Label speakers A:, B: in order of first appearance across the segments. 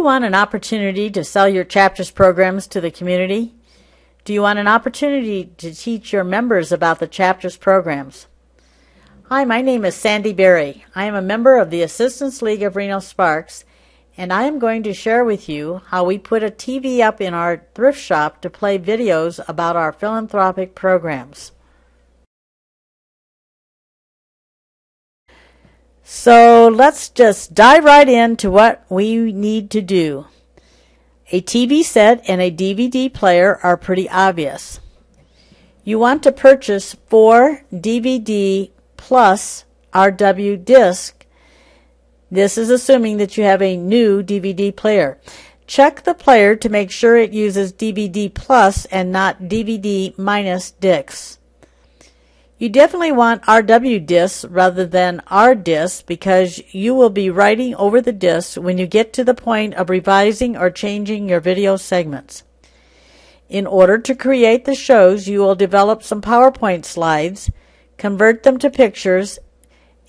A: you want an opportunity to sell your chapter's programs to the community? Do you want an opportunity to teach your members about the chapter's programs? Hi, my name is Sandy Berry. I am a member of the Assistance League of Reno Sparks, and I am going to share with you how we put a TV up in our thrift shop to play videos about our philanthropic programs. So let's just dive right into what we need to do. A TV set and a DVD player are pretty obvious. You want to purchase 4 DVD plus RW disc. This is assuming that you have a new DVD player. Check the player to make sure it uses DVD plus and not DVD minus discs. You definitely want RW discs rather than R discs because you will be writing over the discs when you get to the point of revising or changing your video segments. In order to create the shows, you will develop some PowerPoint slides, convert them to pictures,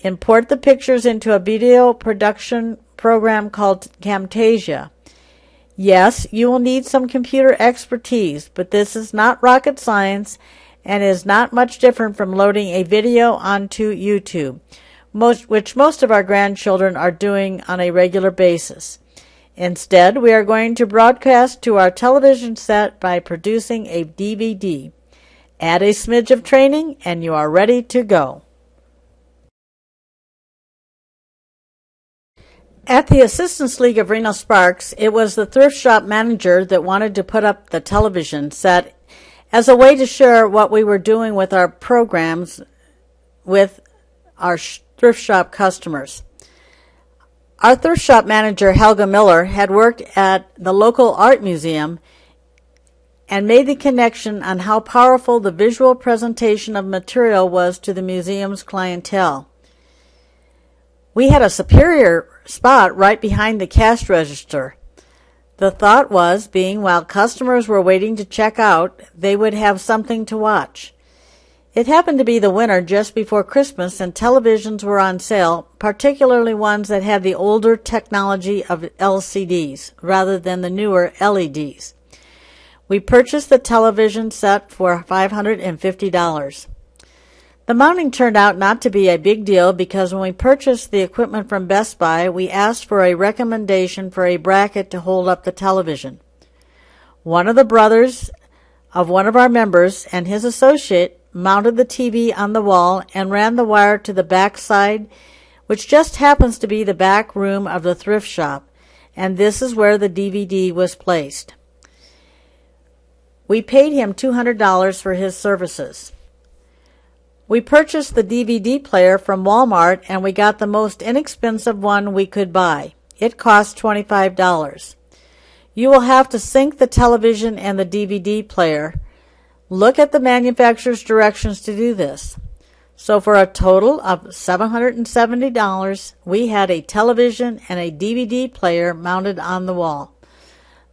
A: import the pictures into a video production program called Camtasia. Yes, you will need some computer expertise, but this is not rocket science and is not much different from loading a video onto YouTube, which most of our grandchildren are doing on a regular basis. Instead, we are going to broadcast to our television set by producing a DVD. Add a smidge of training and you are ready to go. At the Assistance League of Reno Sparks, it was the thrift shop manager that wanted to put up the television set as a way to share what we were doing with our programs with our thrift shop customers. Our thrift shop manager, Helga Miller, had worked at the local art museum and made the connection on how powerful the visual presentation of material was to the museum's clientele. We had a superior spot right behind the cash register. The thought was, being while customers were waiting to check out, they would have something to watch. It happened to be the winter just before Christmas, and televisions were on sale, particularly ones that had the older technology of LCDs rather than the newer LEDs. We purchased the television set for $550. The mounting turned out not to be a big deal because when we purchased the equipment from Best Buy, we asked for a recommendation for a bracket to hold up the television. One of the brothers of one of our members and his associate mounted the TV on the wall and ran the wire to the back side, which just happens to be the back room of the thrift shop, and this is where the DVD was placed. We paid him $200 for his services. We purchased the DVD player from Walmart and we got the most inexpensive one we could buy. It cost $25. You will have to sync the television and the DVD player. Look at the manufacturer's directions to do this. So for a total of $770, we had a television and a DVD player mounted on the wall.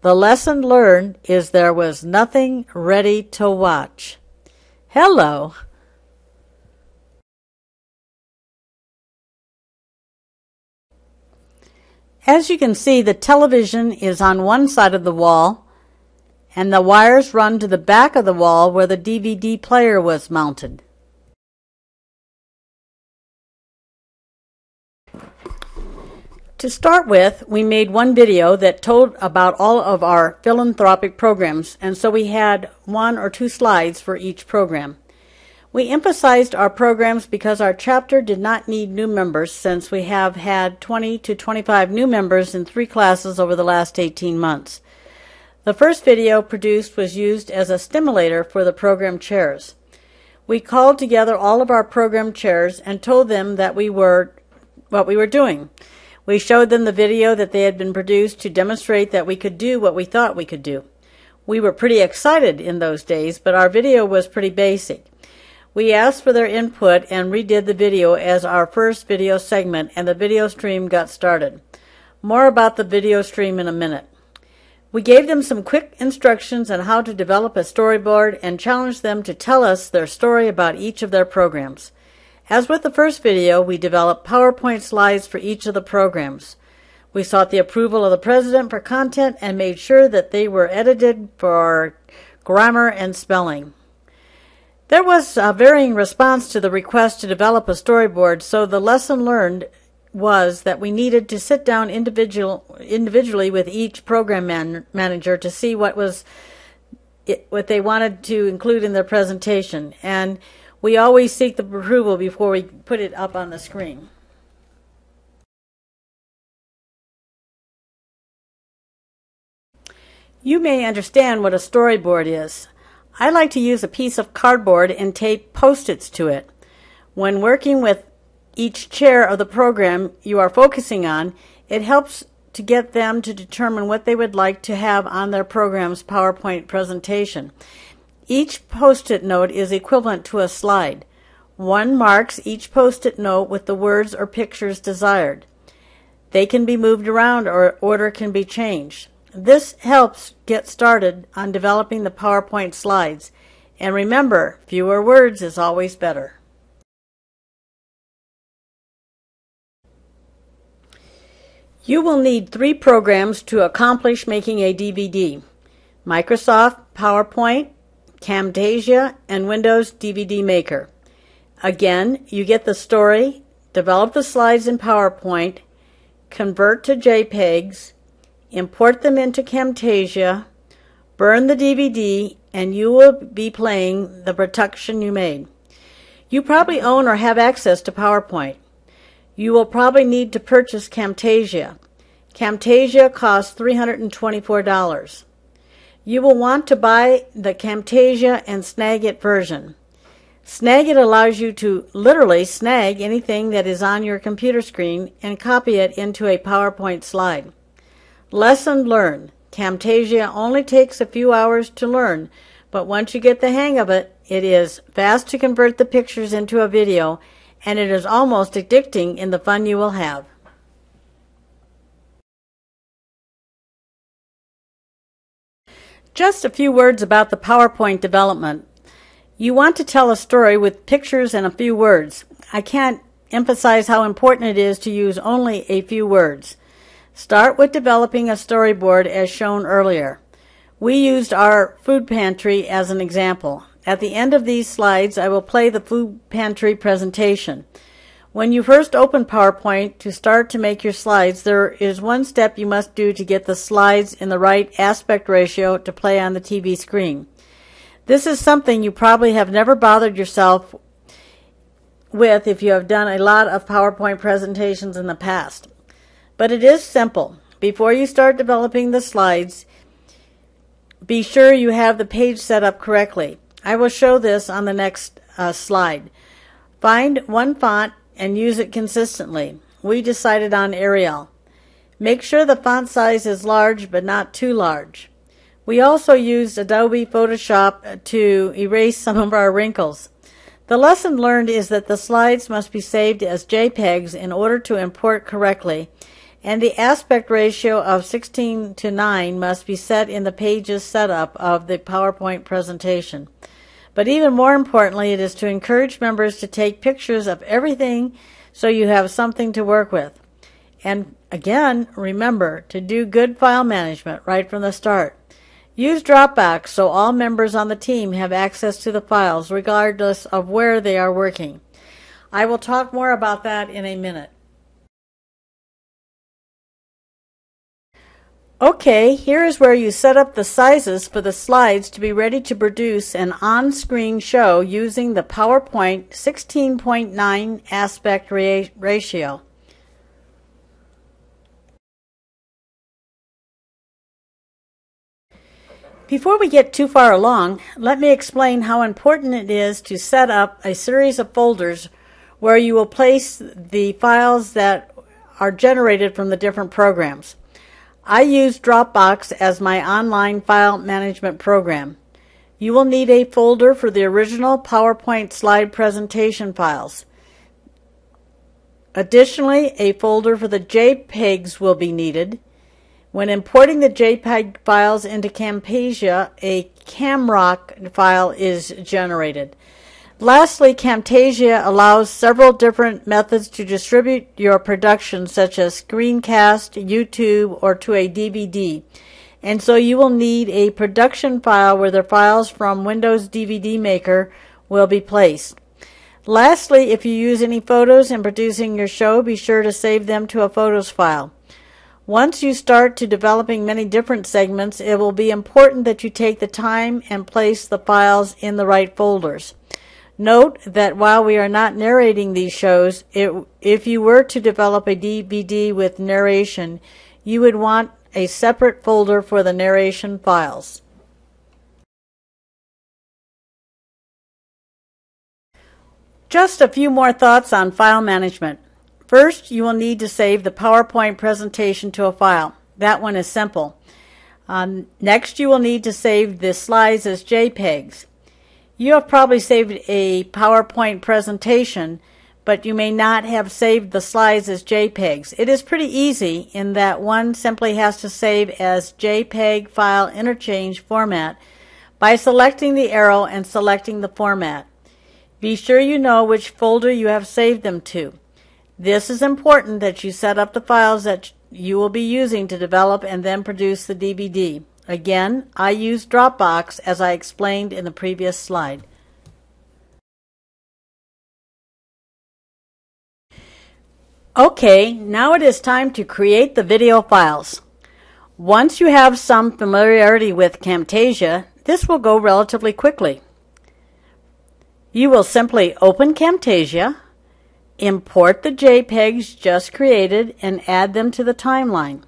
A: The lesson learned is there was nothing ready to watch. Hello. As you can see, the television is on one side of the wall, and the wires run to the back of the wall where the DVD player was mounted. To start with, we made one video that told about all of our philanthropic programs, and so we had 1 or 2 slides for each program. We emphasized our programs because our chapter did not need new members since we have had 20 to 25 new members in 3 classes over the last 18 months. The first video produced was used as a stimulator for the program chairs. We called together all of our program chairs and told them that what we were doing. We showed them the video that they had been produced to demonstrate that we could do what we thought we could do. We were pretty excited in those days, but our video was pretty basic. We asked for their input and redid the video as our first video segment, and the video stream got started. More about the video stream in a minute. We gave them some quick instructions on how to develop a storyboard and challenged them to tell us their story about each of their programs. As with the first video, we developed PowerPoint slides for each of the programs. We sought the approval of the president for content and made sure that they were edited for grammar and spelling. There was a varying response to the request to develop a storyboard, so the lesson learned was that we needed to sit down individually with each program manager to see what they wanted to include in their presentation, and we always seek the approval before we put it up on the screen. You may understand what a storyboard is. I like to use a piece of cardboard and tape Post-its to it. When working with each chair of the program you are focusing on, it helps to get them to determine what they would like to have on their program's PowerPoint presentation. Each Post-it note is equivalent to a slide. One marks each Post-it note with the words or pictures desired. They can be moved around or order can be changed. This helps get started on developing the PowerPoint slides. And remember, fewer words is always better. You will need 3 programs to accomplish making a DVD: Microsoft PowerPoint, Camtasia, and Windows DVD Maker. Again, you get the story, develop the slides in PowerPoint, convert to JPEGs, import them into Camtasia, burn the DVD, and you will be playing the production you made. You probably own or have access to PowerPoint. You will probably need to purchase Camtasia. Camtasia costs $324. You will want to buy the Camtasia and Snagit version. Snagit allows you to literally snag anything that is on your computer screen and copy it into a PowerPoint slide. Lesson learned. Camtasia only takes a few hours to learn, but once you get the hang of it, it is fast to convert the pictures into a video, and it is almost addicting in the fun you will have. Just a few words about the PowerPoint development. You want to tell a story with pictures and a few words. I can't emphasize how important it is to use only a few words. Start with developing a storyboard as shown earlier. We used our food pantry as an example. At the end of these slides, I will play the food pantry presentation. When you first open PowerPoint to start to make your slides, there is one step you must do to get the slides in the right aspect ratio to play on the TV screen. This is something you probably have never bothered yourself with if you have done a lot of PowerPoint presentations in the past. But it is simple. Before you start developing the slides, be sure you have the page set up correctly. I will show this on the next slide. Find one font and use it consistently. We decided on Arial. Make sure the font size is large but not too large. We also used Adobe Photoshop to erase some of our wrinkles. The lesson learned is that the slides must be saved as JPEGs in order to import correctly, and the aspect ratio of 16:9 must be set in the page's setup of the PowerPoint presentation. But even more importantly, it is to encourage members to take pictures of everything so you have something to work with. And again, remember to do good file management right from the start. Use Dropbox so all members on the team have access to the files regardless of where they are working. I will talk more about that in a minute. Okay, here is where you set up the sizes for the slides to be ready to produce an on-screen show using the PowerPoint 16:9 aspect ratio. Before we get too far along, let me explain how important it is to set up a series of folders where you will place the files that are generated from the different programs. I use Dropbox as my online file management program. You will need a folder for the original PowerPoint slide presentation files. Additionally, a folder for the JPEGs will be needed. When importing the JPEG files into Camtasia, a CamRock file is generated. Lastly, Camtasia allows several different methods to distribute your production, such as screencast, YouTube, or to a DVD. And so you will need a production file where the files from Windows DVD Maker will be placed. Lastly, if you use any photos in producing your show, be sure to save them to a photos file. Once you start to developing many different segments, it will be important that you take the time and place the files in the right folders. Note that while we are not narrating these shows, if you were to develop a DVD with narration, you would want a separate folder for the narration files. Just a few more thoughts on file management. First, you will need to save the PowerPoint presentation to a file. That one is simple. Next, you will need to save the slides as JPEGs. You have probably saved a PowerPoint presentation, but you may not have saved the slides as JPEGs. It is pretty easy in that one simply has to save as JPEG file interchange format by selecting the arrow and selecting the format. Be sure you know which folder you have saved them to. This is important that you set up the files that you will be using to develop and then produce the DVD. Again, I use Dropbox as I explained in the previous slide. Okay, now it is time to create the video files. Once you have some familiarity with Camtasia, this will go relatively quickly. You will simply open Camtasia, import the JPEGs just created, and add them to the timeline.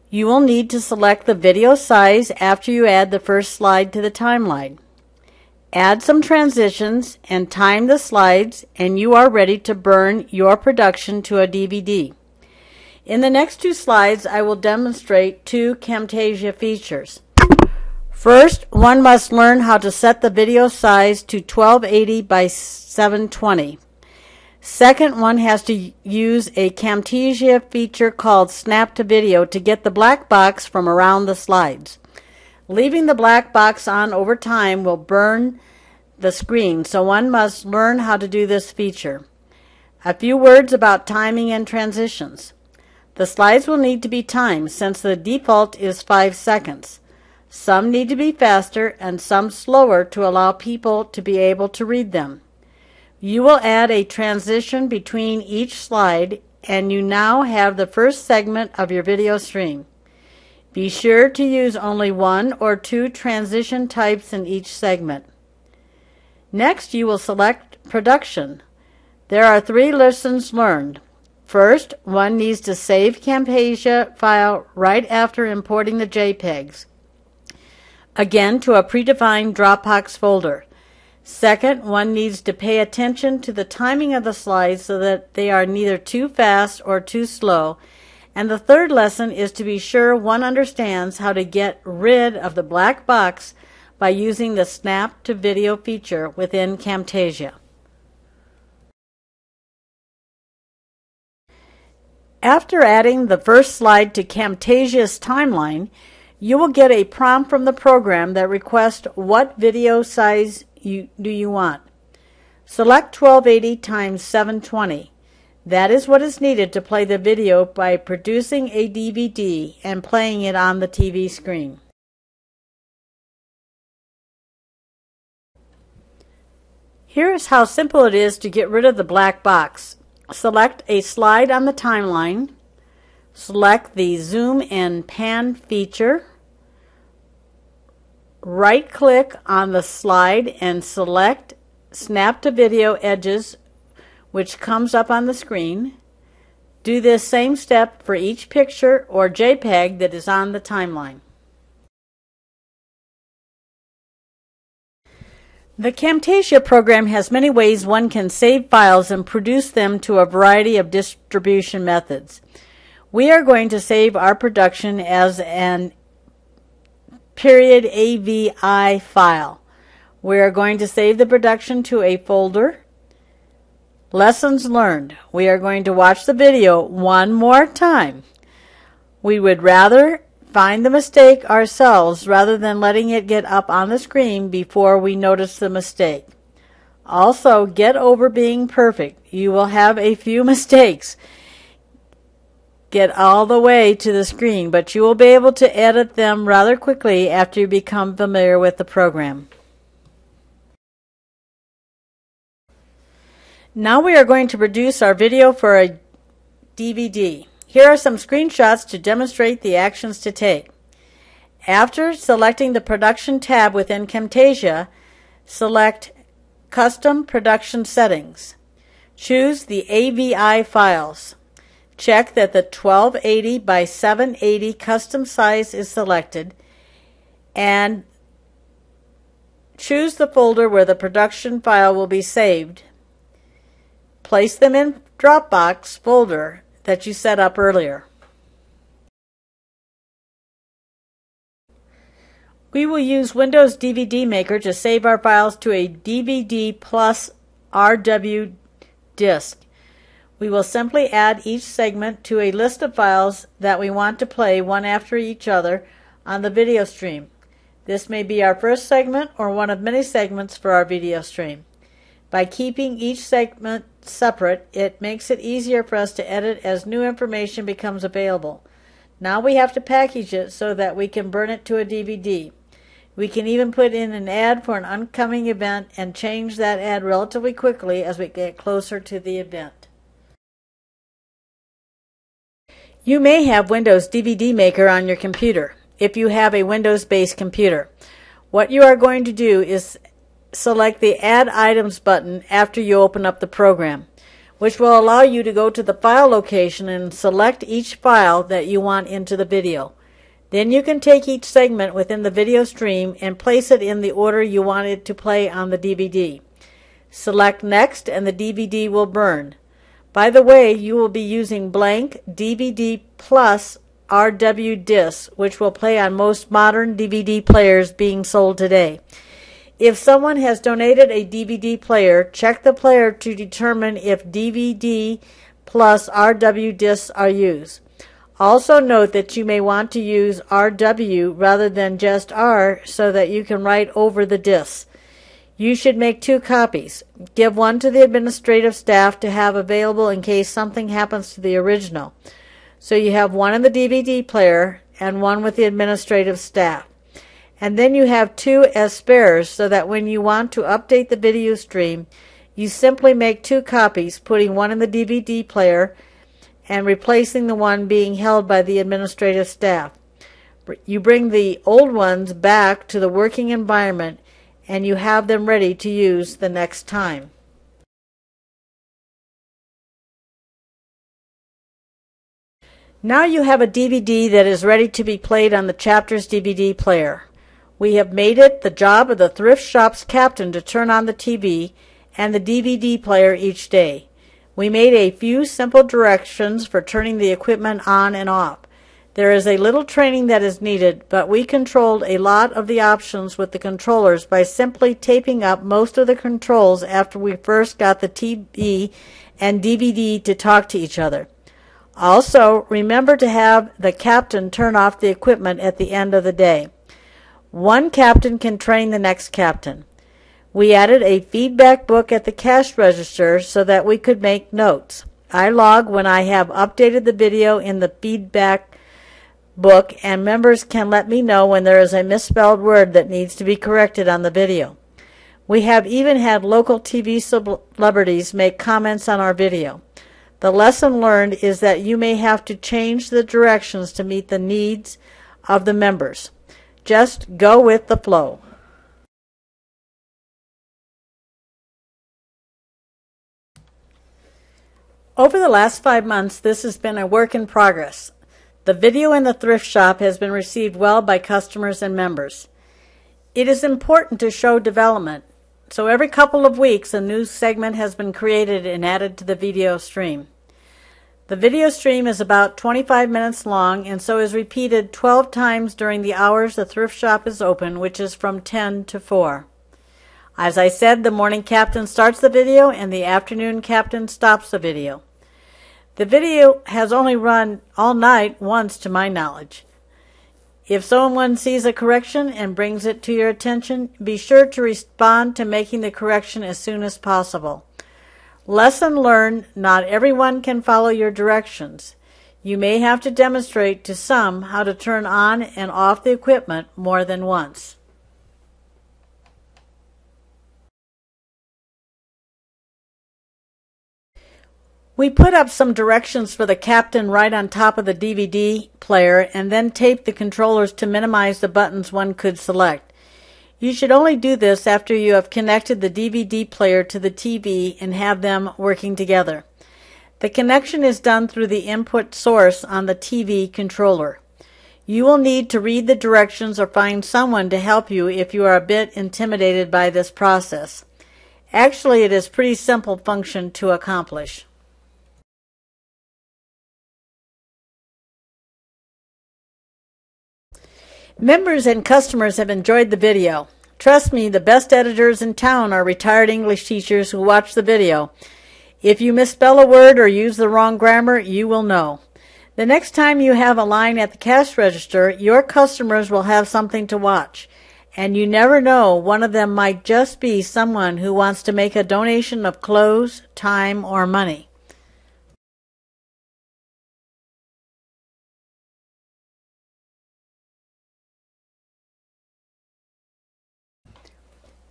A: You will need to select the video size after you add the first slide to the timeline. Add some transitions and time the slides, and you are ready to burn your production to a DVD. In the next two slides, I will demonstrate two Camtasia features. First, one must learn how to set the video size to 1280 by 720. Second, one has to use a Camtasia feature called Snap to Video to get the black box from around the slides. Leaving the black box on over time will burn the screen, so one must learn how to do this feature. A few words about timing and transitions. The slides will need to be timed since the default is 5 seconds. Some need to be faster and some slower to allow people to be able to read them. You will add a transition between each slide, and you now have the first segment of your video stream. Be sure to use only one or two transition types in each segment. Next, you will select Production. There are 3 lessons learned. First, one needs to save Camtasia file right after importing the JPEGs, again to a predefined Dropbox folder. Second, one needs to pay attention to the timing of the slides so that they are neither too fast or too slow. And the third lesson is to be sure one understands how to get rid of the black box by using the Snap to Video feature within Camtasia. After adding the first slide to Camtasia's timeline, you will get a prompt from the program that requests what video size do you want. Select 1280 times 720. That is what is needed to play the video by producing a DVD and playing it on the TV screen. Here is how simple it is to get rid of the black box. Select a slide on the timeline. Select the Zoom and Pan feature. Right-click on the slide and select Snap to Video Edges, which comes up on the screen. Do this same step for each picture or JPEG that is on the timeline. The Camtasia program has many ways one can save files and produce them to a variety of distribution methods. We are going to save our production as an .avi file. We are going to save the production to a folder. Lessons learned. We are going to watch the video one more time. We would rather find the mistake ourselves rather than letting it get up on the screen before we notice the mistake. Also, get over being perfect. You will have a few mistakes. Get all the way to the screen, but you will be able to edit them rather quickly after you become familiar with the program. Now we are going to produce our video for a DVD. Here are some screenshots to demonstrate the actions to take. After selecting the Production tab within Camtasia, select Custom Production Settings. Choose the AVI files. Check that the 1280 by 780 custom size is selected and choose the folder where the production file will be saved. Place them in Dropbox folder that you set up earlier. We will use Windows DVD Maker to save our files to a DVD plus RW disk. We will simply add each segment to a list of files that we want to play one after each other on the video stream. This may be our first segment or one of many segments for our video stream. By keeping each segment separate, it makes it easier for us to edit as new information becomes available. Now we have to package it so that we can burn it to a DVD. We can even put in an ad for an upcoming event and change that ad relatively quickly as we get closer to the event. You may have Windows DVD Maker on your computer if you have a Windows-based computer. What you are going to do is select the Add Items button after you open up the program, which will allow you to go to the file location and select each file that you want into the video. Then you can take each segment within the video stream and place it in the order you want it to play on the DVD. Select Next and the DVD will burn. By the way, you will be using blank DVD plus RW discs, which will play on most modern DVD players being sold today. If someone has donated a DVD player, check the player to determine if DVD plus RW discs are used. Also note that you may want to use RW rather than just R so that you can write over the discs. You should make 2 copies. Give one to the administrative staff to have available in case something happens to the original. So you have one in the DVD player and one with the administrative staff. And then you have 2 as spares so that when you want to update the video stream, you simply make 2 copies, putting one in the DVD player and replacing the one being held by the administrative staff. You bring the old ones back to the working environment and you have them ready to use the next time. Now you have a DVD that is ready to be played on the Chapters DVD player. We have made it the job of the Thrift Shop's captain to turn on the TV and the DVD player each day. We made a few simple directions for turning the equipment on and off. There is a little training that is needed, but we controlled a lot of the options with the controllers by simply taping up most of the controls after we first got the TV and DVD to talk to each other. Also, remember to have the captain turn off the equipment at the end of the day. One captain can train the next captain. We added a feedback book at the cash register so that we could make notes. I log when I have updated the video in the feedback book, and members can let me know when there is a misspelled word that needs to be corrected on the video. We have even had local TV celebrities make comments on our video. The lesson learned is that you may have to change the directions to meet the needs of the members. Just go with the flow. Over the last 5 months, this has been a work in progress. The video in the Thrift Shop has been received well by customers and members. It is important to show development, so every couple of weeks a new segment has been created and added to the video stream. The video stream is about 25 minutes long and so is repeated 12 times during the hours the Thrift Shop is open, which is from 10 to 4. As I said, the morning captain starts the video and the afternoon captain stops the video. The video has only run all night once to my knowledge. If someone sees a correction and brings it to your attention, be sure to respond to making the correction as soon as possible. Lesson learned: not everyone can follow your directions. You may have to demonstrate to some how to turn on and off the equipment more than once. We put up some directions for the captain right on top of the DVD player and then taped the controllers to minimize the buttons one could select. You should only do this after you have connected the DVD player to the TV and have them working together. The connection is done through the input source on the TV controller. You will need to read the directions or find someone to help you if you are a bit intimidated by this process. Actually, it is a pretty simple function to accomplish. Members and customers have enjoyed the video. Trust me, the best editors in town are retired English teachers who watch the video. If you misspell a word or use the wrong grammar, you will know. The next time you have a line at the cash register, your customers will have something to watch. And you never know, one of them might just be someone who wants to make a donation of clothes, time, or money.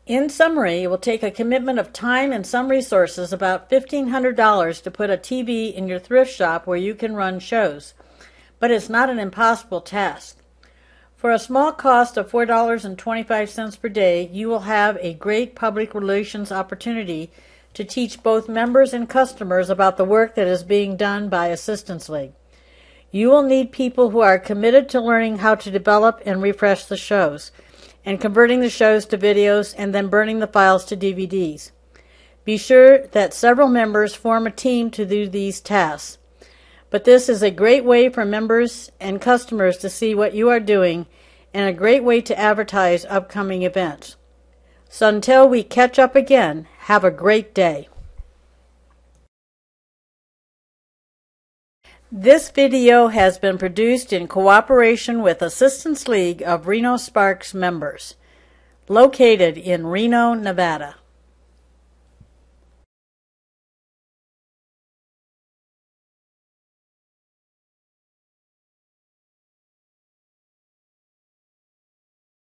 A: In summary, it will take a commitment of time and some resources, about $1,500, to put a TV in your thrift shop where you can run shows. But it's not an impossible task. For a small cost of $4.25 per day, you will have a great public relations opportunity to teach both members and customers about the work that is being done by Assistance League. You will need people who are committed to learning how to develop and refresh the shows, and converting the shows to videos and then burning the files to DVDs. Be sure that several members form a team to do these tasks. But this is a great way for members and customers to see what you are doing and a great way to advertise upcoming events. So until we catch up again, have a great day. This video has been produced in cooperation with Assistance League of Reno Sparks members, located in Reno, Nevada.